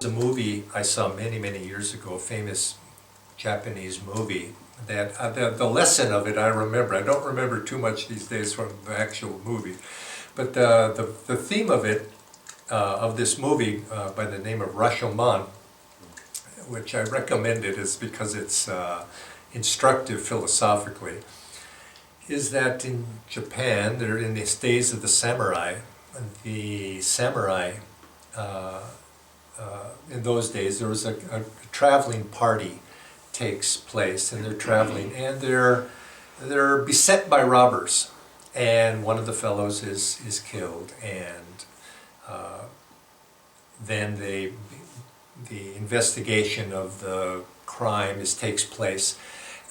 A movie I saw many years ago, a famous Japanese movie, that the lesson of it I remember. I don't remember too much these days from the actual movie, but the theme of it, of this movie by the name of Rashomon, which I recommend it is because it's instructive philosophically, is that in Japan, they're in these days of the samurai. The samurai, in those days, there was a traveling party takes place, and they're traveling, and they're beset by robbers, and one of the fellows is killed, and then the investigation of the crime takes place,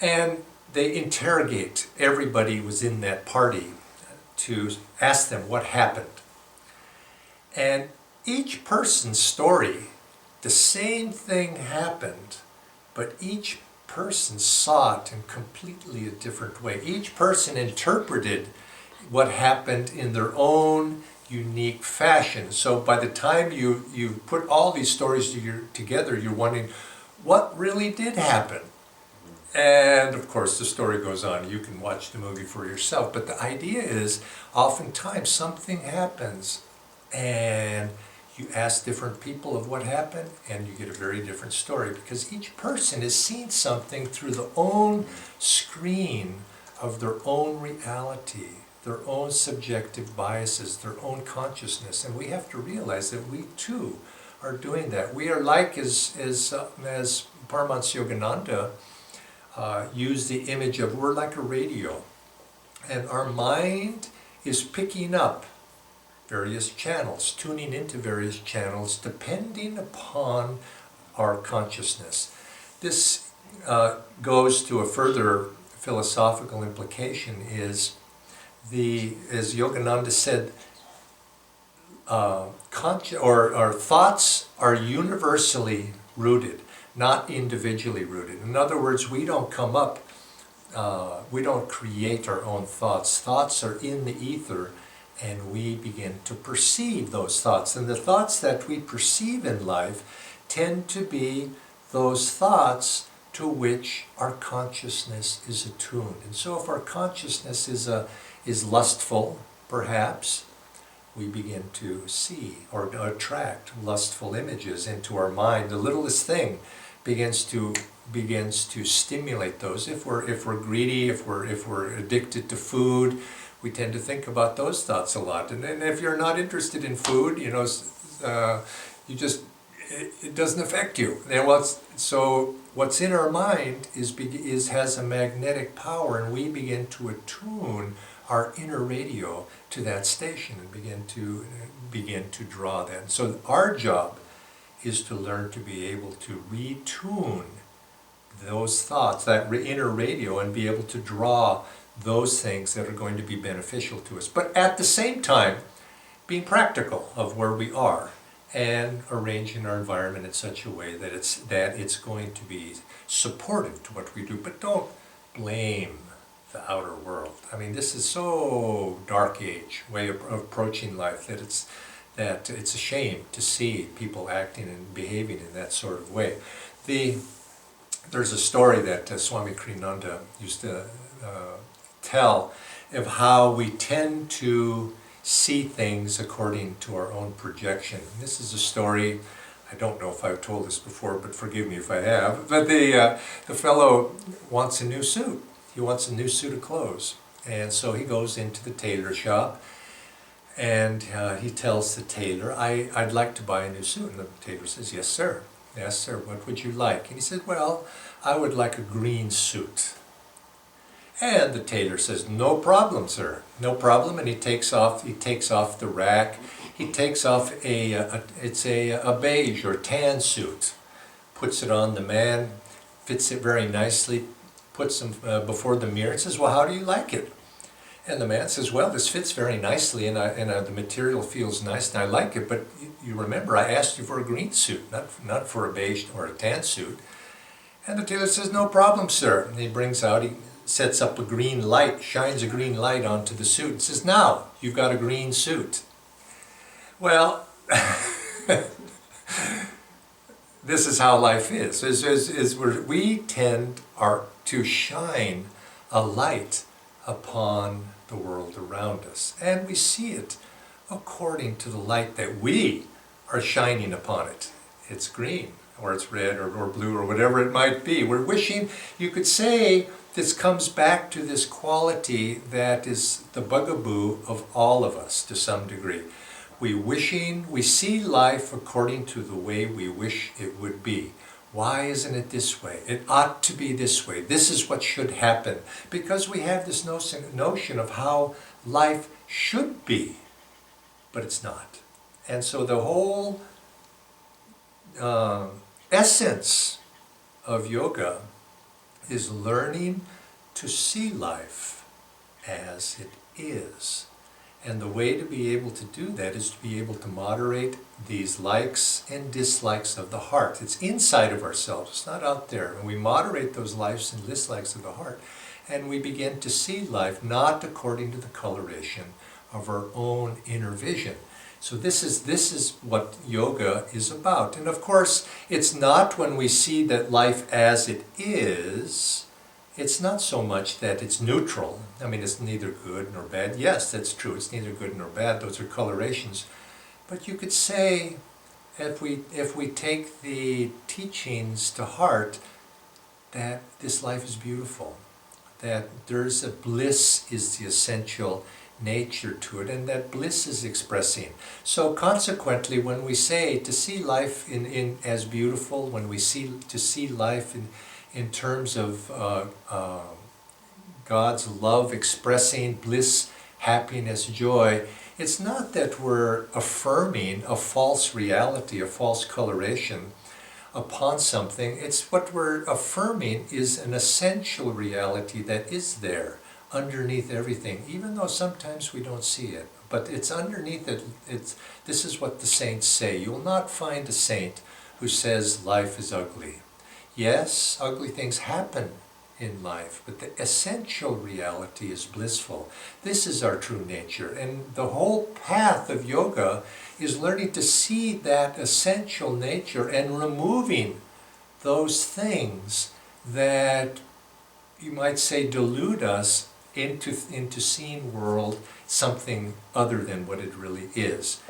and they interrogate everybody who was in that party to ask them what happened. And each person's story, the same thing happened, but each person saw it in completely a different way. Each person interpreted what happened in their own unique fashion. So by the time you put all these stories together, you're wondering, what really did happen? And of course the story goes on. You can watch the movie for yourself. But the idea is, oftentimes something happens and you ask different people of what happened, and you get a very different story, because each person is seeing something through the own screen of their own reality, their own subjective biases, their own consciousness. And we have to realize that we too are doing that. We are like, as Paramahansa Yogananda used the image of, we're like a radio, and our mind is picking up various channels, tuning into various channels depending upon our consciousness. This goes to a further philosophical implication, is as Yogananda said, our thoughts are universally rooted, not individually rooted. In other words, we don't come up, we don't create our own thoughts. Thoughts are in the ether, and we begin to perceive those thoughts. And the thoughts that we perceive in life tend to be those thoughts to which our consciousness is attuned. And so if our consciousness is lustful, perhaps, we begin to see or attract lustful images into our mind. The littlest thing begins to stimulate those. If we're greedy, if we're addicted to food, we tend to think about those thoughts a lot. And then if you're not interested in food, it doesn't affect you. And so what's in our mind has a magnetic power, and we begin to attune our inner radio to that station and begin to draw that. So our job is to learn to be able to retune those thoughts, that inner radio, and be able to draw those things that are going to be beneficial to us. But at the same time, being practical of where we are and arranging our environment in such a way that it's going to be supportive to what we do. But don't blame the outer world. I mean, this is so dark age way of approaching life that it's a shame to see people acting and behaving in that sort of way. There's a story that Swami Kriyananda used to tell of how we tend to see things according to our own projection. And this is a story, I don't know if I've told this before, but forgive me if I have, but the fellow wants a new suit. He wants a new suit of clothes. And so he goes into the tailor shop, and he tells the tailor, I'd like to buy a new suit. And the tailor says, yes sir, what would you like? And he said, well, I would like a green suit. And the tailor says, no problem, sir, no problem. And he takes off the rack. He takes off a beige or tan suit, puts it on the man, fits it very nicely, puts him before the mirror and says, well, how do you like it? And the man says, well, this fits very nicely, and the material feels nice, and I like it, but you remember I asked you for a green suit, not for a beige or a tan suit. And the tailor says, no problem, sir. And he sets up a green light, shines a green light onto the suit, and says, now, you've got a green suit. Well, this is how life is we tend to shine a light upon the world around us, and we see it according to the light that we are shining upon it. It's green, or it's red, or blue, or whatever it might be. We're wishing, you could say, this comes back to this quality that is the bugaboo of all of us to some degree. We see life according to the way we wish it would be. Why isn't it this way? It ought to be this way. This is what should happen. Because we have this notion of how life should be, but it's not. And so the whole essence of yoga is learning to see life as it is. And the way to be able to do that is to be able to moderate these likes and dislikes of the heart. It's inside of ourselves, it's not out there. And we moderate those likes and dislikes of the heart, and we begin to see life not according to the coloration of our own inner vision. So this is what yoga is about. And of course, it's not when we see that life as it is, it's not so much that it's neutral. I mean, it's neither good nor bad. Yes, that's true. It's neither good nor bad. Those are colorations. But you could say, if we take the teachings to heart, that this life is beautiful, that there's a bliss is the essential nature to it, and that bliss is expressing. So consequently, when we say to see life in as beautiful, when we see life in terms of God's love expressing bliss, happiness, joy, it's not that we're affirming a false reality, a false coloration upon something. It's what we're affirming is an essential reality that is there underneath everything, even though sometimes we don't see it. But it's underneath it. This is what the saints say. You will not find a saint who says life is ugly. Yes, ugly things happen in life, but the essential reality is blissful. This is our true nature, and the whole path of yoga is learning to see that essential nature and removing those things that you might say delude us into seeing world something other than what it really is.